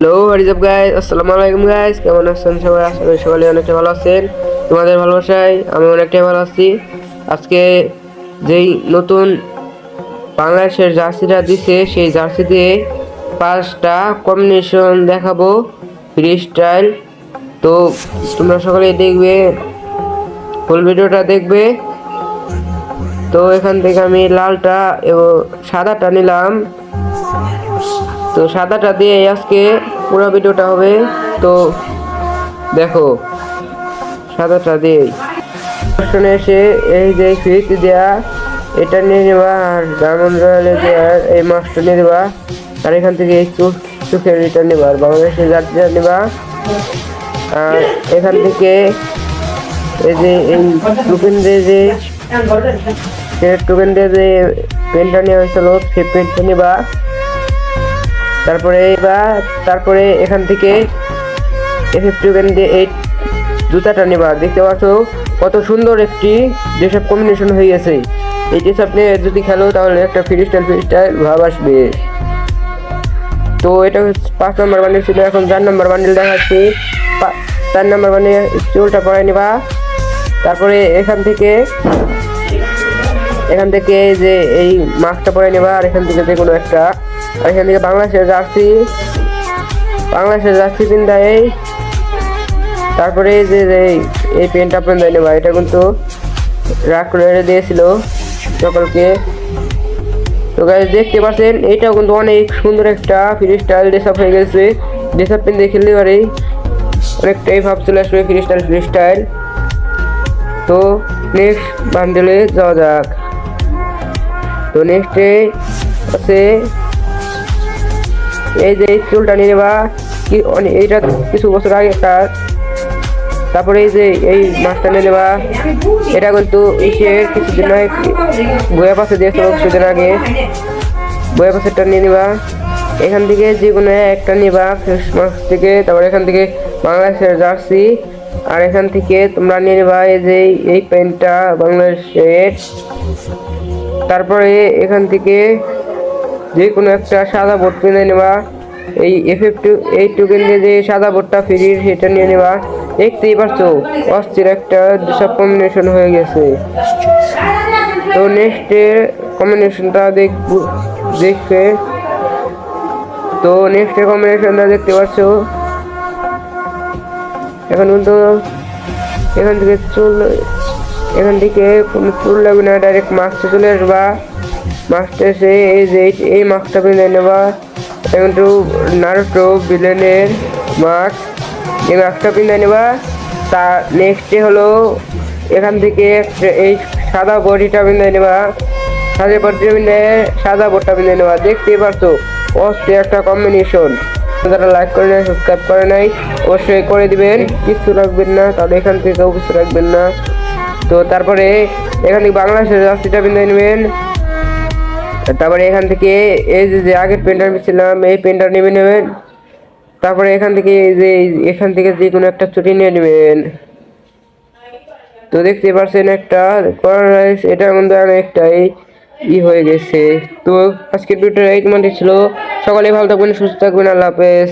Hello WhatsApp guys, আসসালামু আলাইকুম guys. কেমন আছেন সবাই? আশা করি সবাই অনেকটা ভালো আছেন। তোমাদের ভালোবাসায় আমি অনেকটাই ভালো আছি। আজকে যেই নতুন বাংলাদেশের জার্সিটা দিছে, সেই জার্সি দিয়ে 5টা কম্বিনেশন দেখাবো ফ্রি স্টাইল। তো তোমরা সকলেই দেখবে, ফুল ভিডিওটা দেখবে। তো এখান থেকে আমি লালটা এবং সাদাটা নিলাম। তো সাদাটা দিয়ে আজকে পুরো ভিডিওটা হবে। তো দেখো, সাদাটা দিয়ে শুনে এসে এই যে ফ্রিতে দেওয়া এটা নিয়ে নেবা, আর ডায়মন্ড রয়্যালে দেওয়ার এই মাছটা নিয়ে নেবা, আর এখান থেকে এই চোখের এটা নেবা, আর বাংলাদেশের জাতিটা নেবা। আর এখান থেকে এই যে এই টোকেন দিয়ে যে টোকেন দিয়ে যে পেনটা নেওয়া হয়েছিল, সেই পেনটা নেবা। তারপরে এখান থেকে টোকেন দিয়ে এই জুতাটা নেবা। দেখতে পাচ্ছ কত সুন্দর একটি যেসব কম্বিনেশন হয়ে গেছে। এই যে আপনি যদি খেলো তাহলে একটা ফ্রি স্টাইল ভাব আসবে। তো এটা 5 নম্বর বান্ডিল ছিল, এখন 4 নম্বর বান্ডিল দেখাচ্ছি। 4 নম্বর বান্ডিল চুলটা পরে নেবা। তারপরে এখান থেকে যে এই মাস্কটা পরে নেবা, আর এখান থেকে যে কোনো একটা, আর এখান থেকে বাংলাদেশের জার্সি পিন্দা। তারপরে যে এই পেনটা পিন্দা নেবা। এটা কিন্তু রাগ করে দিয়েছিল সকলকে। তো গাইস দেখতে পাচ্ছেন, এইটাও কিন্তু অনেক সুন্দর একটা ফ্রি স্টাইল ড্রেস আপ হয়ে গেছে। ড্রেস আপ পিন খেলতে পারে, অনেকটাই ভাব চলে আসবে ফ্রি স্টাইল। তো নেক্সট বান্ডেলে যাওয়া যাক। তো নেক্সটে আছে এই যে চুলটা নিয়ে নেবা, এইটা কিছু বছর আগে কার। তারপরে এই যে এই মাছটা নিয়ে নেবা, এটা কিন্তু কিছুদিন আগে বইয়া পাশে দিয়েছিল, কিছুদিন আগে বইয়া পাশেরটা নিয়ে নেবা। এখান থেকে যে কোনো একটা নেবা ফেস মাস্ক থেকে। তারপরে এখান থেকে বাংলাদেশের জার্সি, আর এখান থেকে তোমরা নিয়ে নেবা এই যে এই পেনটা বাংলাদেশের। তারপরে এখান থেকে যে কোনো একটা সাদা বোর্ড কিনে নেবা। এই এই টোকেন দিয়ে যে সাদা বোর্ডটা ফ্রির সেটা নিয়ে নেবা। দেখতেই পারছো অস্থির একটা সব কম্বিনেশন হয়ে গেছে। তো নেক্সটের কম্বিনেশনটা দেখবে। তো নেক্সটের কম্বিনেশনটা দেখতে পাচ্ছ। এখন কিন্তু এখান থেকে কোনো চুল লাগবে না, ডাইরেক্ট মাস্কে চলে আসবা। মাস্কে এসে এই যে এই মাস্কটা পিনে নেবা। এটা কিন্তু নারুটো ভিলেনের মাস্ক, এই মাস্কটা পিনে নেবা। তার নেক্সটে হলো এখান থেকে এই সাদা বডিটা পিনে নেবা। সাদা বোর্ডটা পিনে নেবা। দেখতেই পারছো অস্থির একটা কম্বিনেশন। যারা লাইক করে নাই, সাবস্ক্রাইব করে নাই, অবশ্যই করে দিবেন। কিছু রাখবেন না, তাহলে এখান থেকেও কিছু রাখবেন না। তো তারপরে এখান থেকে বাংলাদেশের জার্সিটা পিনে নেবেন। তারপরে এখান থেকে এই যে আগের পেনটা ছিলাম, এই পেনটা নেবেন। তারপরে এখান থেকে যে কোনো একটা ছুটি নিয়ে নেবেন। তো দেখতে পাচ্ছেন একটা এটা কিন্তু অনেকটাই হয়ে গেছে। তো আজকের ভিডিওটা এই তোমাদের ছিল। সকলে ভালো থাকবেন, সুস্থ থাকবেন। আল্লাহ হাফেজ।